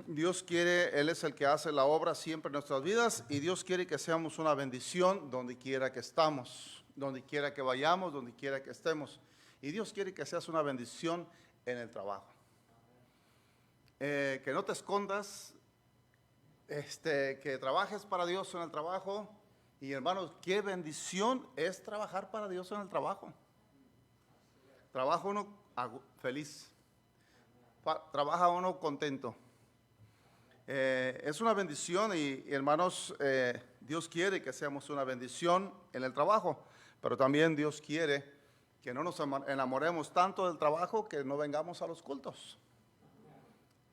Dios quiere, Él es el que hace la obra siempre en nuestras vidas y Dios quiere que seamos una bendición donde quiera que estamos, donde quiera que vayamos, donde quiera que estemos. Y Dios quiere que seas una bendición en el trabajo. Que no te escondas, que trabajes para Dios en el trabajo. Y hermanos, qué bendición es trabajar para Dios en el trabajo. Trabaja uno feliz, trabaja uno contento. Es una bendición y hermanos, Dios quiere que seamos una bendición en el trabajo, pero también Dios quiere que no nos enamoremos tanto del trabajo que no vengamos a los cultos.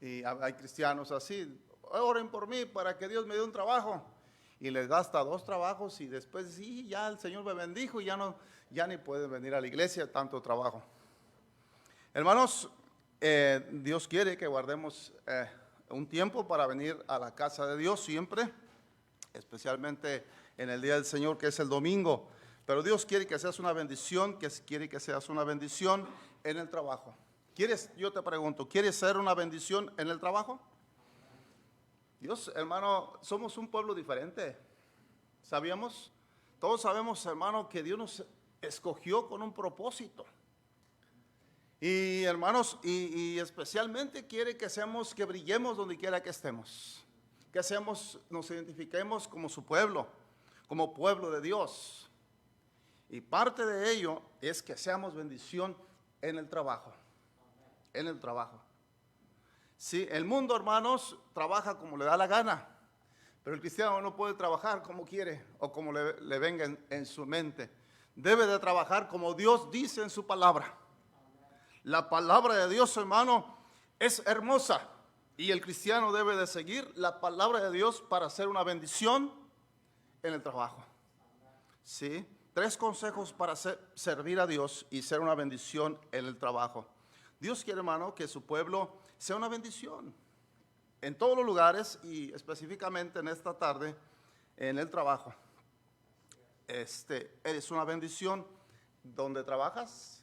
Y hay cristianos así: oren por mí para que Dios me dé un trabajo. Y les da hasta 2 trabajos y después sí, ya el Señor me bendijo y ya ni pueden venir a la iglesia, tanto trabajo. Hermanos, Dios quiere que guardemos un tiempo para venir a la casa de Dios siempre, especialmente en el día del Señor, que es el domingo. Pero Dios quiere que seas una bendición, quiere que seas una bendición en el trabajo. Yo te pregunto, ¿quieres ser una bendición en el trabajo? Dios, hermano, somos un pueblo diferente. ¿Sabíamos? Todos sabemos, hermano, que Dios nos escogió con un propósito. Y hermanos, y especialmente quiere que brillemos donde quiera que estemos. Nos identifiquemos como su pueblo, como pueblo de Dios. Y parte de ello es que seamos bendición en el trabajo. En el trabajo. Sí, el mundo, hermanos, trabaja como le da la gana, pero el cristiano no puede trabajar como quiere o como le venga en su mente. Debe de trabajar como Dios dice en su palabra. La palabra de Dios, hermano, es hermosa y el cristiano debe de seguir la palabra de Dios para hacer una bendición en el trabajo. Sí, 3 consejos para servir a Dios y ser una bendición en el trabajo. Dios quiere, hermano, que su pueblo sea una bendición en todos los lugares y específicamente en esta tarde en el trabajo. Eres una bendición donde trabajas.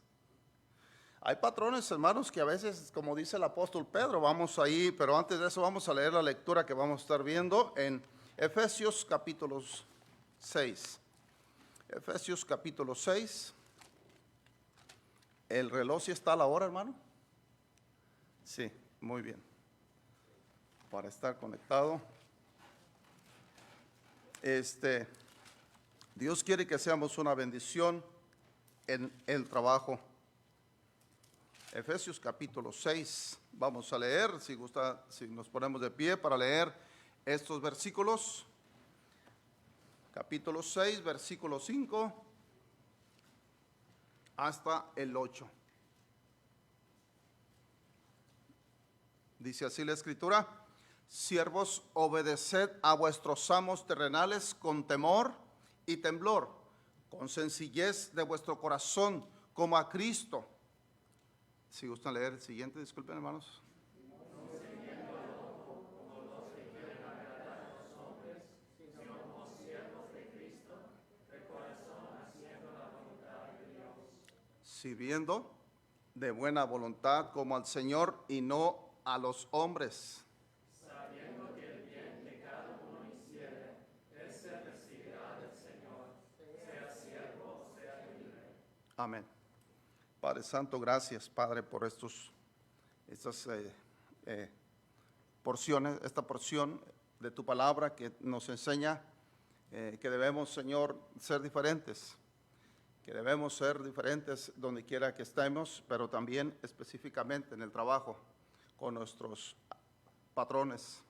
Hay patrones, hermanos, que a veces, como dice el apóstol Pedro, vamos ahí, pero antes de eso vamos a leer la lectura que vamos a estar viendo en Efesios capítulo 6. Efesios capítulo 6. ¿El reloj sí está a la hora, hermano? Sí, muy bien. Para estar conectado. Dios quiere que seamos una bendición en el trabajo. Efesios capítulo 6, vamos a leer, si gusta, si nos ponemos de pie para leer estos versículos. Capítulo 6, versículo 5 hasta el 8. Dice así la escritura: siervos, obedeced a vuestros amos terrenales con temor y temblor, con sencillez de vuestro corazón, como a Cristo. Si gustan leer el siguiente, disculpen, hermanos. Sirviendo de buena voluntad como al Señor y no a los hombres. Sabiendo que el bien que cada uno hiciere, ese recibirá del Señor, sea siervo o sea libre. Amén. Padre Santo, gracias, Padre, por estas porciones, esta porción de tu palabra que nos enseña que debemos, Señor, ser diferentes. Que debemos ser diferentes donde quiera que estemos, pero también específicamente en el trabajo con nuestros patrones.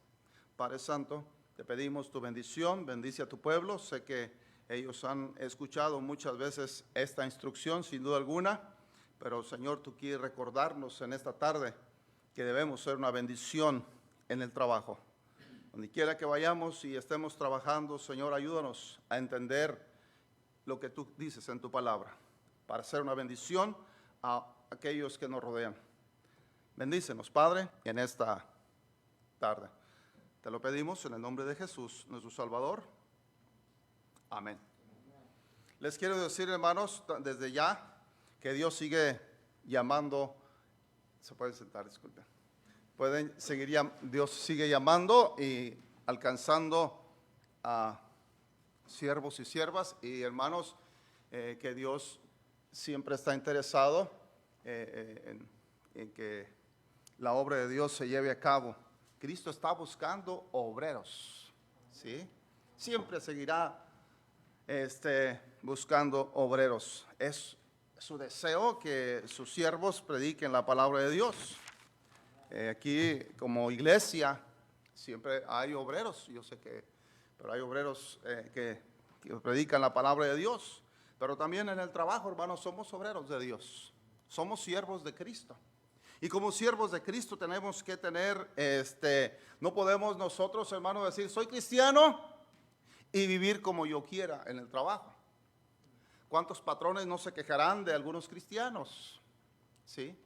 Padre Santo, te pedimos tu bendición, bendice a tu pueblo. Sé que ellos han escuchado muchas veces esta instrucción, sin duda alguna, pero Señor, tú quieres recordarnos en esta tarde que debemos ser una bendición en el trabajo. Donde quiera que vayamos y estemos trabajando, Señor, ayúdanos a entender lo que tú dices en tu palabra, para ser una bendición a aquellos que nos rodean. Bendícenos, Padre, en esta tarde. Te lo pedimos en el nombre de Jesús, nuestro Salvador. Amén. Les quiero decir, hermanos, desde ya, que Dios sigue llamando. Se pueden sentar, disculpen. pueden seguir, Dios sigue llamando y alcanzando a siervos y siervas y hermanos, que Dios siempre está interesado en que la obra de Dios se lleve a cabo. Cristo está buscando obreros, ¿sí? Siempre seguirá buscando obreros. Es su deseo que sus siervos prediquen la palabra de Dios. Aquí como iglesia siempre hay obreros, yo sé que, pero hay obreros que predican la palabra de Dios. Pero también en el trabajo, hermanos, somos obreros de Dios. Somos siervos de Cristo. Y como siervos de Cristo tenemos que tener, no podemos nosotros, hermanos, decir, soy cristiano y vivir como yo quiera en el trabajo. ¿Cuántos patrones no se quejarán de algunos cristianos? ¿Sí?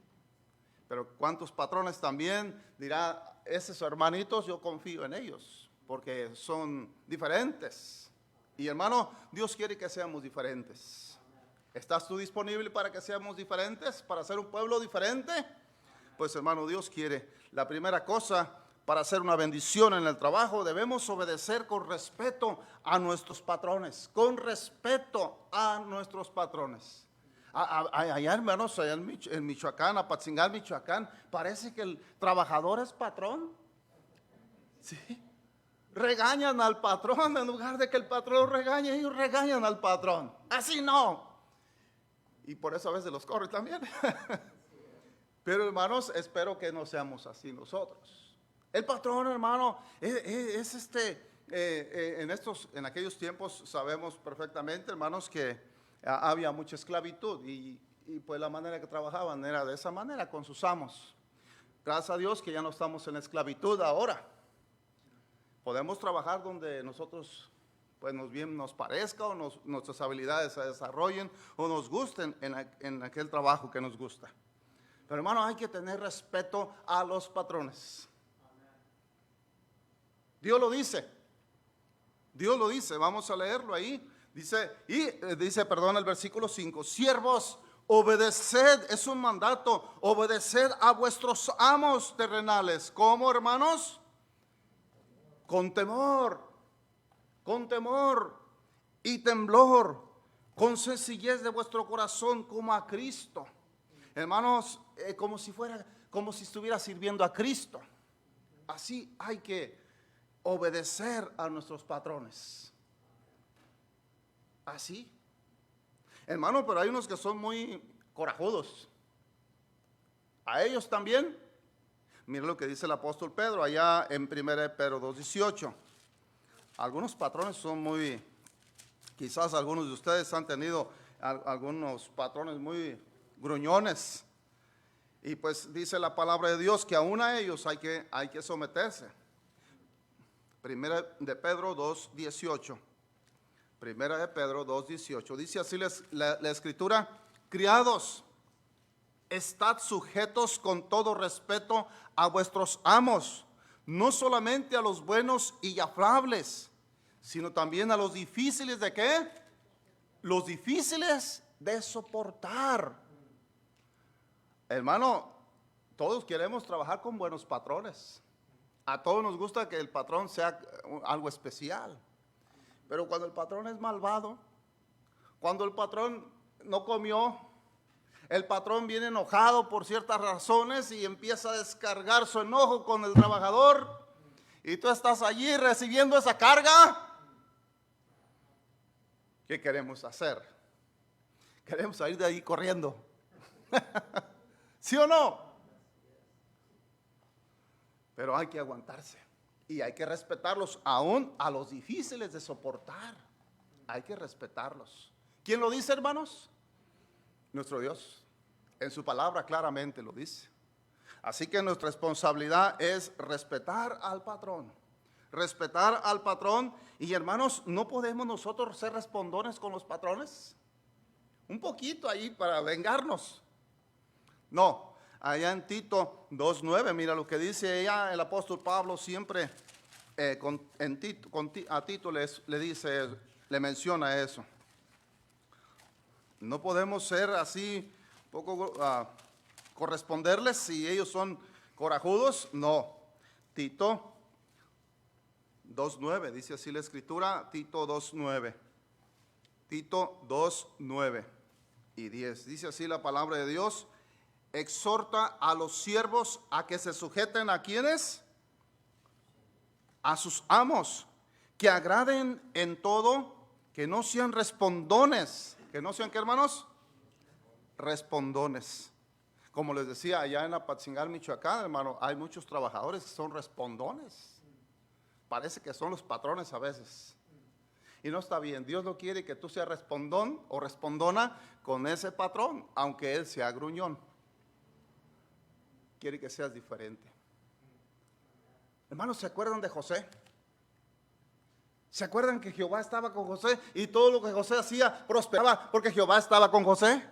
Pero ¿cuántos patrones también dirá, esos hermanitos yo confío en ellos, porque son diferentes? Y hermano, Dios quiere que seamos diferentes. ¿Estás tú disponible para que seamos diferentes? ¿Para ser un pueblo diferente? Pues hermano, Dios quiere. La primera cosa, para hacer una bendición en el trabajo, debemos obedecer con respeto a nuestros patrones. Con respeto a nuestros patrones. Allá, hermanos, allá en Michoacán, Apatzingal, Michoacán, parece que el trabajador es patrón. Sí. Regañan al patrón, en lugar de que el patrón regañe, ellos regañan al patrón. Así no. Y por eso a veces los corren también. Pero hermanos, espero que no seamos así nosotros. El patrón, hermano, en aquellos tiempos sabemos perfectamente, hermanos, que había mucha esclavitud y pues la manera que trabajaban era de esa manera con sus amos. Gracias a Dios que ya no estamos en esclavitud ahora. Podemos trabajar donde nosotros, pues bien nos parezca o nuestras habilidades se desarrollen o nos gusten en aquel trabajo que nos gusta. Pero hermano, hay que tener respeto a los patrones. Dios lo dice. Dios lo dice. Vamos a leerlo ahí. Dice el versículo 5. Siervos, obedeced, es un mandato, obedeced a vuestros amos terrenales. ¿Cómo, hermanos? Con temor y temblor, con sencillez de vuestro corazón como a Cristo. Hermanos, como si estuviera sirviendo a Cristo. Así hay que obedecer a nuestros patrones. Así. Hermano, pero hay unos que son muy corajudos. A ellos también. Mira lo que dice el apóstol Pedro allá en 1 Pedro 2:18. Algunos patrones son muy, quizás algunos de ustedes han tenido algunos patrones muy gruñones. Y pues dice la palabra de Dios que aún a ellos hay que someterse. 1 Pedro 2:18. 1 Pedro 2:18. Dice así la escritura: criados, estad sujetos con todo respeto a vuestros amos, no solamente a los buenos y afable, sino también a los difíciles ¿de qué? Los difíciles de soportar. Hermano, todos queremos trabajar con buenos patrones. A todos nos gusta que el patrón sea algo especial. Pero cuando el patrón es malvado, cuando el patrón no comió, el patrón viene enojado por ciertas razones y empieza a descargar su enojo con el trabajador, y tú estás allí recibiendo esa carga, ¿qué queremos hacer? Queremos salir de ahí corriendo. ¿Sí o no? Pero hay que aguantarse y hay que respetarlos, aún a los difíciles de soportar. Hay que respetarlos. ¿Quién lo dice, hermanos? Nuestro Dios. En su palabra claramente lo dice. Así que nuestra responsabilidad es respetar al patrón. Respetar al patrón. Y hermanos, ¿no podemos nosotros ser respondones con los patrones? Un poquito ahí para vengarnos. No, allá en Tito 2:9, mira lo que dice allá el apóstol Pablo siempre a Tito le menciona eso. No podemos ser así, poco corresponderles si ellos son Corajudos, no. Tito 2:9, dice así la escritura, Tito 2:9. Tito 2:9 y 10. Dice así la palabra de Dios: exhorta a los siervos a que se sujeten a quienes, a sus amos, que agraden en todo, que no sean respondones. ¿Que no sean qué, hermanos? Respondones. Como les decía, allá en Apatzingal, Michoacán, hermano, hay muchos trabajadores que son respondones. Parece que son los patrones a veces. Y no está bien. Dios no quiere que tú seas respondón o respondona con ese patrón, aunque él sea gruñón. Quiere que seas diferente. Hermanos, ¿se acuerdan de José? ¿Se acuerdan que Jehová estaba con José y todo lo que José hacía prosperaba porque Jehová estaba con José?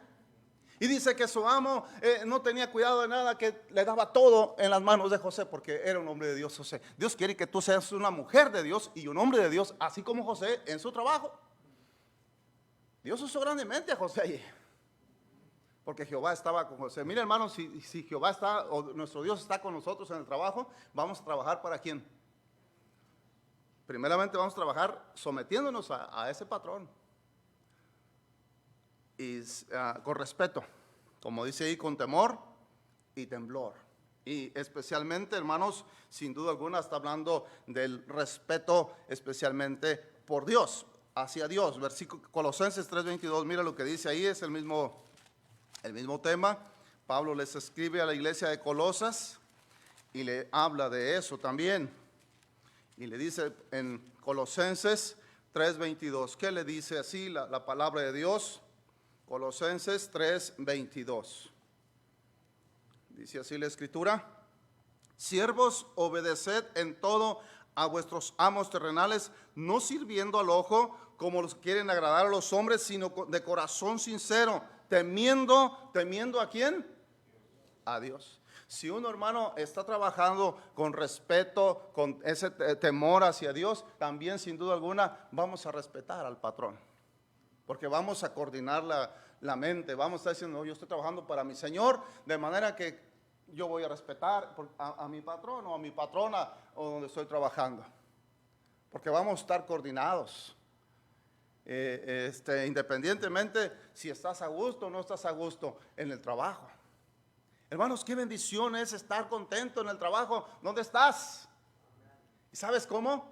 Y dice que su amo no tenía cuidado de nada, que le daba todo en las manos de José porque era un hombre de Dios, José. Dios quiere que tú seas una mujer de Dios y un hombre de Dios, así como José en su trabajo. Dios usó grandemente a José allí, porque Jehová estaba con José. Mira, hermanos, si Jehová está, o nuestro Dios está con nosotros en el trabajo, vamos a trabajar ¿para quién? Primeramente vamos a trabajar sometiéndonos a ese patrón. Y con respeto, como dice ahí, con temor y temblor. Y especialmente, hermanos, sin duda alguna está hablando del respeto especialmente por Dios, hacia Dios. Versículo Colosenses 3:22, mira lo que dice ahí, es el mismo tema. Pablo les escribe a la iglesia de Colosas y le habla de eso también. Y le dice en Colosenses 3:22, ¿qué le dice así la palabra de Dios? Colosenses 3:22. Dice así la escritura: siervos, obedeced en todo a vuestros amos terrenales, no sirviendo al ojo como los que quieren agradar a los hombres, sino de corazón sincero, temiendo ¿a quién? A Dios. Si uno, hermano, está trabajando con respeto, con ese temor hacia Dios, también sin duda alguna vamos a respetar al patrón. Porque vamos a coordinar la mente, vamos a estar diciendo, no, yo estoy trabajando para mi Señor, de manera que yo voy a respetar a mi patrón o a mi patrona o donde estoy trabajando. Porque vamos a estar coordinados. Independientemente si estás a gusto o no estás a gusto en el trabajo. Hermanos, qué bendición es estar contento en el trabajo. ¿Dónde estás? ¿Y sabes cómo?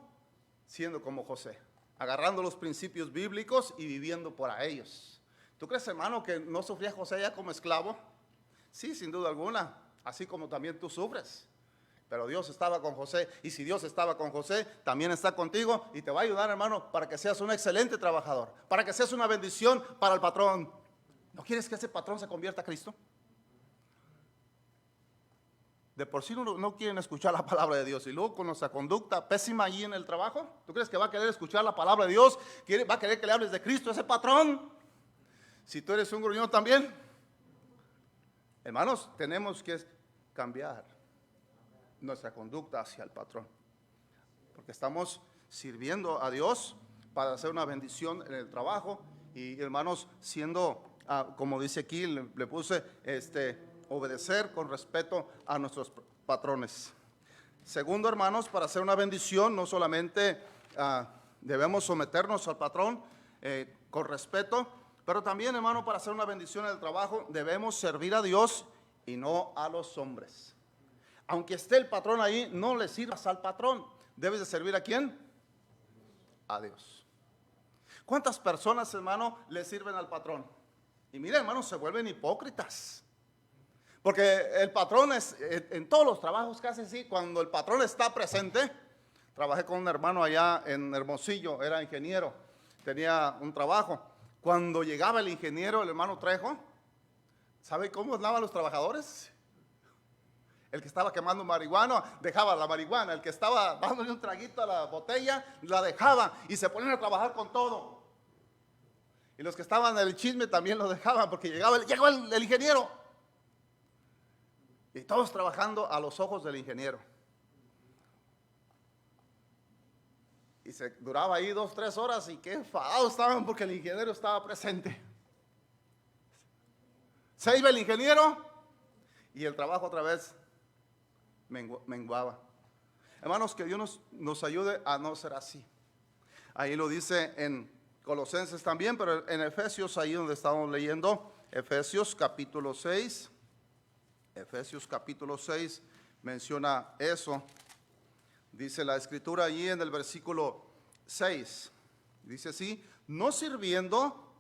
Siendo como José, agarrando los principios bíblicos y viviendo por ellos. ¿Tú crees, hermano, que no sufría José ya como esclavo? Sí, sin duda alguna, así como también tú sufres. Pero Dios estaba con José, y si Dios estaba con José, también está contigo y te va a ayudar, hermano, para que seas un excelente trabajador, para que seas una bendición para el patrón. ¿No quieres que ese patrón se convierta a Cristo? De por sí no quieren escuchar la palabra de Dios, y luego con nuestra conducta pésima allí en el trabajo, ¿tú crees que va a querer escuchar la palabra de Dios? ¿Va a querer que le hables de Cristo a ese patrón? Si tú eres un gruñón también. Hermanos, tenemos que cambiar nuestra conducta hacia el patrón, porque estamos sirviendo a Dios para hacer una bendición en el trabajo. Y hermanos, siendo, como dice aquí, le puse obedecer con respeto a nuestros patrones. Segundo, hermanos, para hacer una bendición no solamente debemos someternos al patrón con respeto, pero también, hermano, para hacer una bendición en el trabajo debemos servir a Dios y no a los hombres. Aunque esté el patrón ahí, no le sirvas al patrón. ¿Debes de servir a quién? A Dios. ¿Cuántas personas, hermano, le sirven al patrón? Y mira, hermano, se vuelven hipócritas. Porque el patrón es, en todos los trabajos casi así, cuando el patrón está presente. Trabajé con un hermano allá en Hermosillo, era ingeniero, tenía un trabajo. Cuando llegaba el ingeniero, el hermano Trejo, ¿sabe cómo andaban los trabajadores? El que estaba quemando marihuana, dejaba la marihuana. El que estaba dándole un traguito a la botella, la dejaba y se ponían a trabajar con todo. Y los que estaban en el chisme también lo dejaban, porque llegó el ingeniero. Y todos trabajando a los ojos del ingeniero. Y se duraba ahí 2, 3 horas y qué enfadados estaban porque el ingeniero estaba presente. Se iba el ingeniero y el trabajo otra vez menguaba. Hermanos, que Dios nos ayude a no ser así. Ahí lo dice en Colosenses también, pero en Efesios, ahí donde estamos leyendo, Efesios capítulo 6. Efesios capítulo 6 menciona eso. Dice la escritura allí en el versículo 6. Dice así, no sirviendo,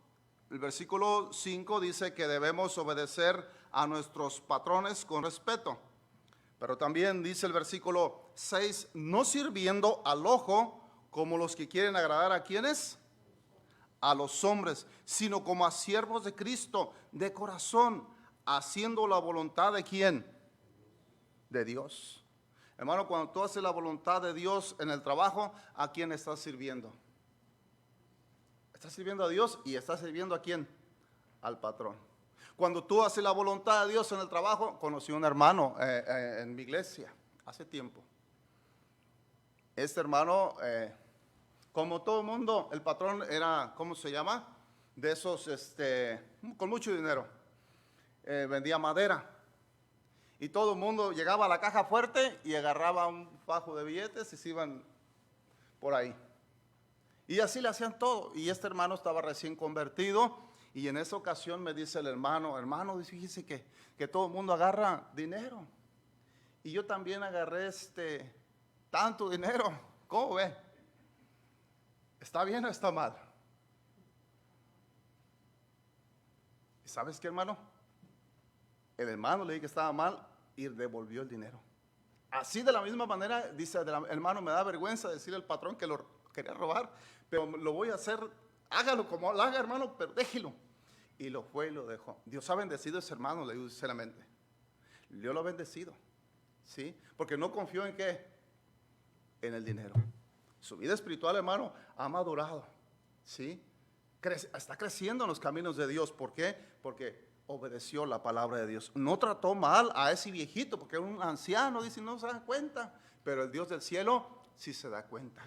el versículo 5 dice que debemos obedecer a nuestros patrones con respeto. Pero también dice el versículo 6, no sirviendo al ojo como los que quieren agradar a quienes, a los hombres, sino como a siervos de Cristo, de corazón, haciendo la voluntad de ¿quién? De Dios. Hermano, cuando tú haces la voluntad de Dios en el trabajo, ¿a quién estás sirviendo? Estás sirviendo a Dios y estás sirviendo ¿a quién? Al patrón. Cuando tú haces la voluntad de Dios en el trabajo, conocí a un hermano en mi iglesia hace tiempo. Este hermano, como todo el mundo, el patrón era, ¿cómo se llama? De esos, con mucho dinero. Vendía madera. Y todo el mundo llegaba a la caja fuerte y agarraba un fajo de billetes y se iban por ahí. Y así le hacían todo. Y este hermano estaba recién convertido. Y en esa ocasión me dice el hermano, fíjese que todo el mundo agarra dinero. Y yo también agarré tanto dinero. ¿Cómo ve? ¿Está bien o está mal? ¿Y sabes qué, hermano? El hermano le dije que estaba mal y devolvió el dinero. Así de la misma manera, dice el hermano, me da vergüenza decirle al patrón que lo quería robar, pero lo voy a hacer, hágalo como lo haga, hermano, pero déjelo. Y lo fue y lo dejó. Dios ha bendecido a ese hermano, le digo sinceramente. Dios lo ha bendecido, ¿sí? Porque no confió en ¿qué? En el dinero. Su vida espiritual, hermano, ha madurado, ¿sí? Está creciendo en los caminos de Dios. ¿Por qué? Porque obedeció la palabra de Dios. No trató mal a ese viejito, porque era un anciano, dice, no se da cuenta. Pero el Dios del cielo sí se da cuenta.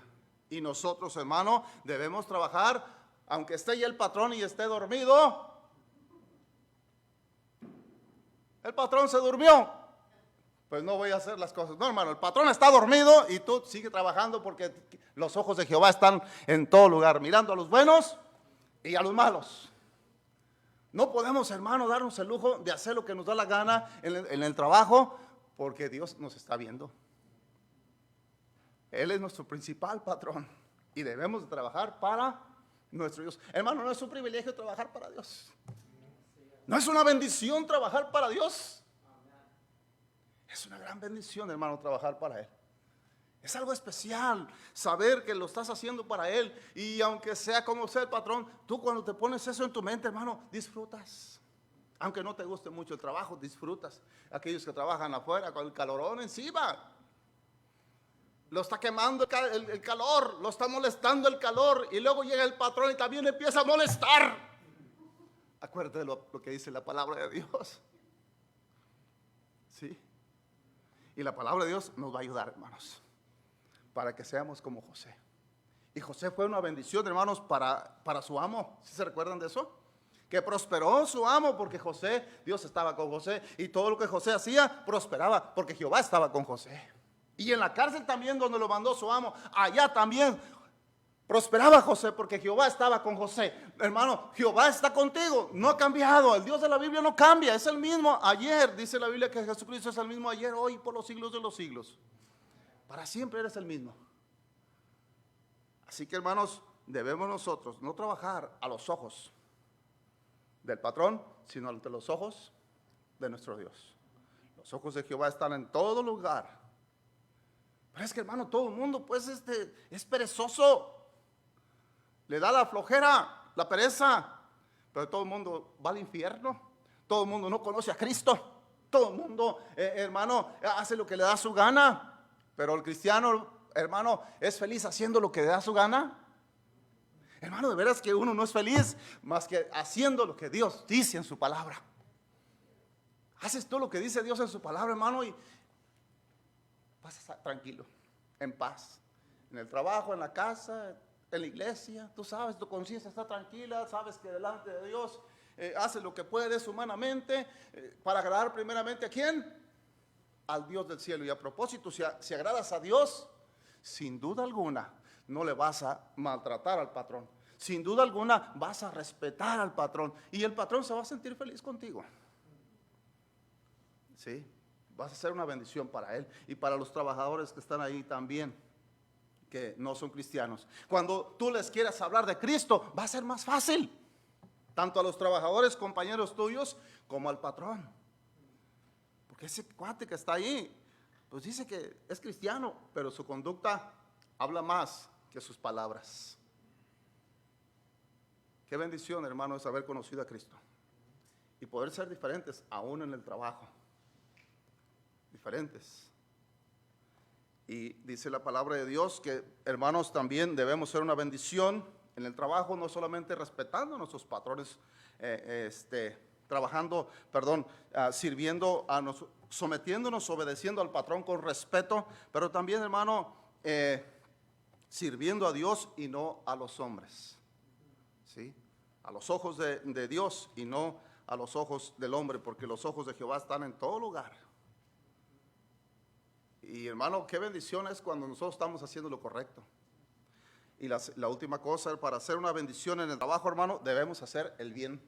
Y nosotros, hermano, debemos trabajar, aunque esté ya el patrón y esté dormido. El patrón se durmió, pues no voy a hacer las cosas. No, hermano, el patrón está dormido y tú sigue trabajando, porque los ojos de Jehová están en todo lugar, mirando a los buenos y a los malos. No podemos, hermano, darnos el lujo de hacer lo que nos da la gana en el trabajo, porque Dios nos está viendo. Él es nuestro principal patrón y debemos de trabajar para nuestro Dios. Hermano, no es un privilegio trabajar para Dios. No es una bendición trabajar para Dios. Es una gran bendición, hermano, trabajar para Él. Es algo especial saber que lo estás haciendo para Él. Y aunque sea como sea el patrón, tú cuando te pones eso en tu mente, hermano, disfrutas. Aunque no te guste mucho el trabajo, disfrutas. Aquellos que trabajan afuera con el calorón encima, lo está quemando el calor, lo está molestando el calor. Y luego llega el patrón y también empieza a molestar. Acuérdate de lo que dice la palabra de Dios. ¿Sí? Y la palabra de Dios nos va a ayudar, hermanos, para que seamos como José. Y José fue una bendición, hermanos, para su amo. ¿Sí se recuerdan de eso? Que prosperó su amo porque Dios estaba con José. Y todo lo que José hacía prosperaba porque Jehová estaba con José. Y en la cárcel también, donde lo mandó su amo, allá también prosperaba José porque Jehová estaba con José. Hermano, Jehová está contigo, no ha cambiado. El Dios de la Biblia no cambia, es el mismo ayer. Dice la Biblia que Jesucristo es el mismo ayer, hoy, por los siglos de los siglos. Para siempre eres el mismo. Así que, hermanos, debemos nosotros no trabajar a los ojos del patrón, sino ante los ojos de nuestro Dios. Los ojos de Jehová están en todo lugar. Pero es que, hermano, todo el mundo pues es perezoso. Le da la flojera, la pereza. Pero todo el mundo va al infierno. Todo el mundo no conoce a Cristo. Todo el mundo, hermano, hace lo que le da su gana. Pero el cristiano, hermano, es feliz haciendo lo que le da su gana. Hermano, de veras que uno no es feliz más que haciendo lo que Dios dice en su palabra. Haces todo lo que dice Dios en su palabra, hermano, y vas a estar tranquilo, en paz. En el trabajo, en la casa, en la iglesia, tú sabes, tu conciencia está tranquila, sabes que delante de Dios haces lo que puedes humanamente para agradar primeramente ¿a quién? al Dios del cielo. Y a propósito, si agradas a Dios, sin duda alguna, no le vas a maltratar al patrón. Sin duda alguna, vas a respetar al patrón. Y el patrón se va a sentir feliz contigo. ¿Sí? Vas a ser una bendición para él. Y para los trabajadores que están ahí también, que no son cristianos. Cuando tú les quieras hablar de Cristo, va a ser más fácil. Tanto a los trabajadores, compañeros tuyos, como al patrón. Porque ese cuate que está ahí, pues dice que es cristiano, pero su conducta habla más que sus palabras. Qué bendición, hermano, es haber conocido a Cristo. Y poder ser diferentes, aún en el trabajo. Diferentes. Y dice la palabra de Dios que, hermanos, también debemos ser una bendición en el trabajo, no solamente respetando a nuestros patrones, sirviendo a nosotros, sometiéndonos, obedeciendo al patrón con respeto, pero también, hermano, sirviendo a Dios y no a los hombres, ¿sí? A los ojos de Dios y no a los ojos del hombre, porque los ojos de Jehová están en todo lugar. Y hermano, qué bendición es cuando nosotros estamos haciendo lo correcto. Y la última cosa, para hacer una bendición en el trabajo, hermano, debemos hacer el bien.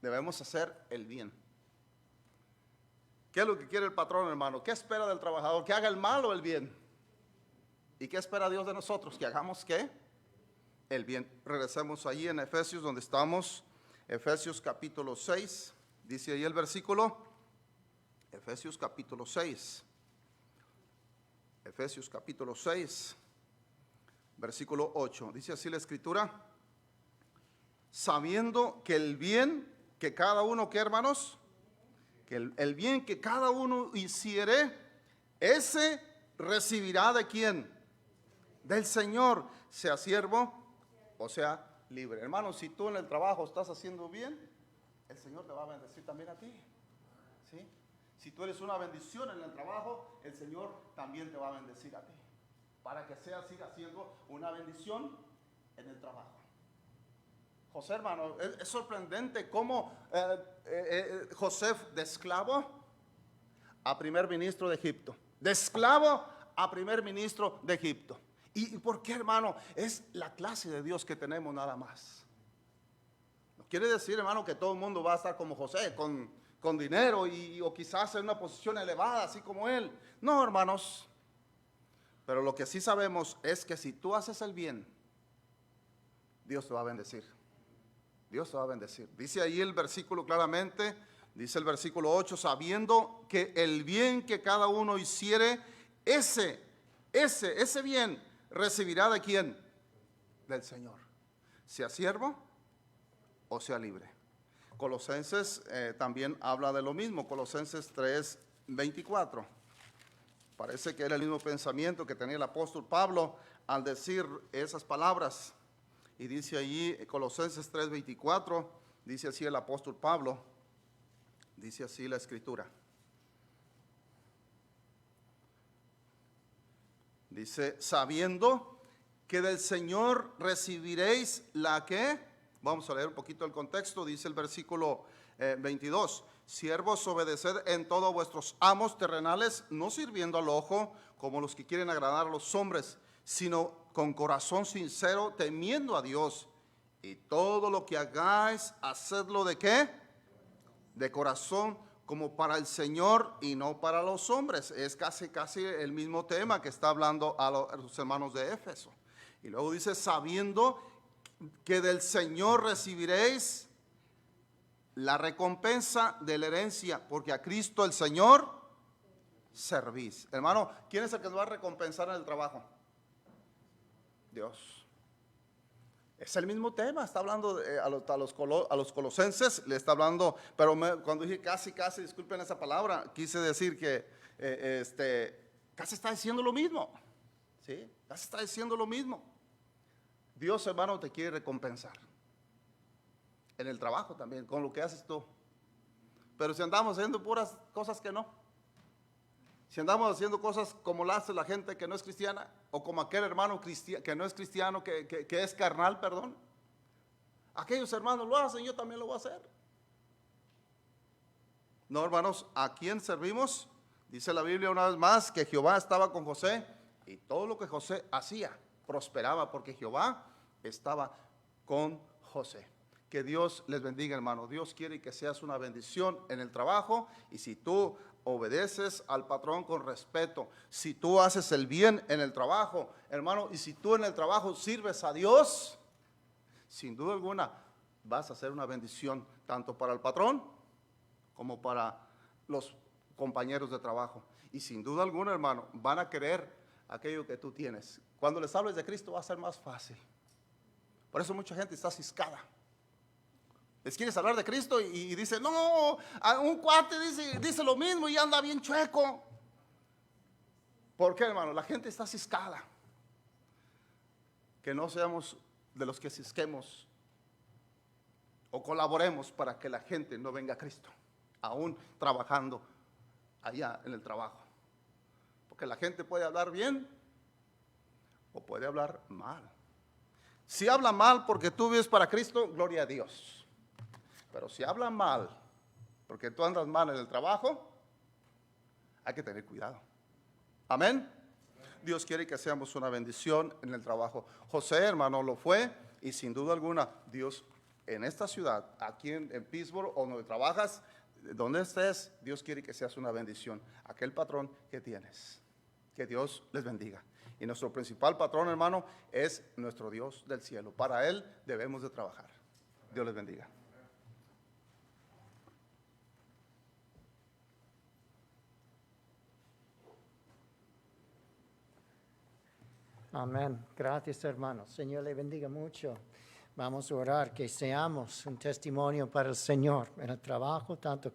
Debemos hacer el bien. ¿Qué es lo que quiere el patrón, hermano? ¿Qué espera del trabajador? ¿Que haga el mal o el bien? ¿Y qué espera Dios de nosotros? ¿Que hagamos qué? El bien. Regresemos allí en Efesios, donde estamos. Efesios capítulo 6. Dice ahí el versículo. Efesios capítulo 6. Efesios capítulo 6. Versículo 8. Dice así la escritura. Sabiendo que el bien que cada uno, ¿qué, hermanos? Que el bien que cada uno hiciere, ese recibirá ¿de quién? Del Señor, sea siervo o sea libre. Hermanos, si tú en el trabajo estás haciendo bien, el Señor te va a bendecir también a ti. ¿Sí? Si tú eres una bendición en el trabajo, el Señor también te va a bendecir a ti. Para que siga siendo una bendición en el trabajo. José, hermano, es sorprendente cómo José, de esclavo a primer ministro de Egipto. De esclavo a primer ministro de Egipto. ¿Y por qué, hermano? Es la clase de Dios que tenemos nada más. No quiere decir, hermano, que todo el mundo va a estar como José, con dinero o quizás en una posición elevada, así como él. No, hermanos. Pero lo que sí sabemos es que si tú haces el bien, Dios te va a bendecir. Dios te va a bendecir. Dice ahí el versículo claramente, dice el versículo 8, sabiendo que el bien que cada uno hiciere, ese bien recibirá ¿de quién? Del Señor. Sea siervo o sea libre. Colosenses también habla de lo mismo, Colosenses 3:24. Parece que era el mismo pensamiento que tenía el apóstol Pablo al decir esas palabras. Y dice allí, Colosenses 3:24, dice así el apóstol Pablo, dice así la escritura. Dice, sabiendo que del Señor recibiréis la que, vamos a leer un poquito el contexto, dice el versículo 22, siervos, obedeced en todo a vuestros amos terrenales, no sirviendo al ojo como los que quieren agradar a los hombres, sino con corazón sincero, temiendo a Dios. Y todo lo que hagáis, hacedlo ¿de qué? De corazón, como para el Señor y no para los hombres. Es casi el mismo tema que está hablando a los hermanos de Éfeso. Y luego dice, sabiendo que del Señor recibiréis la recompensa de la herencia, porque a Cristo el Señor servís. Hermano, ¿quién es el que nos va a recompensar en el trabajo? Dios. Es el mismo tema, está hablando a los colosenses, le está hablando, pero cuando dije casi, disculpen esa palabra, quise decir que casi está diciendo lo mismo, ¿sí? Casi está diciendo lo mismo. Dios, hermano, te quiere recompensar. En el trabajo también, con lo que haces tú. Pero si andamos haciendo puras cosas que no, si andamos haciendo cosas como la hace la gente que no es cristiana, o como aquel hermano que no es cristiano, que es carnal, perdón. Aquellos hermanos lo hacen, yo también lo voy a hacer. No, hermanos, ¿a quién servimos? Dice la Biblia una vez más que Jehová estaba con José y todo lo que José hacía prosperaba porque Jehová estaba con José. Que Dios les bendiga, hermano. Dios quiere que seas una bendición en el trabajo, y si tú obedeces al patrón con respeto, si tú haces el bien en el trabajo, hermano, y si tú en el trabajo sirves a Dios, sin duda alguna vas a ser una bendición tanto para el patrón como para los compañeros de trabajo. Y sin duda alguna, hermano, van a querer aquello que tú tienes. Cuando les hables de Cristo va a ser más fácil. Por eso mucha gente está ciscada. Les quieres hablar de Cristo y dice, no, a un cuate dice lo mismo y anda bien chueco. ¿Por qué, hermano? La gente está ciscada. Que no seamos de los que cisquemos o colaboremos para que la gente no venga a Cristo, aún trabajando allá en el trabajo. Porque la gente puede hablar bien o puede hablar mal. Si habla mal porque tú vives para Cristo, gloria a Dios. Pero si habla mal porque tú andas mal en el trabajo, hay que tener cuidado. Amén. Dios quiere que seamos una bendición en el trabajo. José, hermano, lo fue, y sin duda alguna, Dios en esta ciudad, aquí en Pittsburgh, o donde trabajas, donde estés, Dios quiere que seas una bendición. Aquel patrón que tienes, que Dios les bendiga. Y nuestro principal patrón, hermano, es nuestro Dios del cielo. Para Él debemos de trabajar. Dios les bendiga. Amén. Gracias, hermanos. Señor le bendiga mucho. Vamos a orar que seamos un testimonio para el Señor en el trabajo, tanto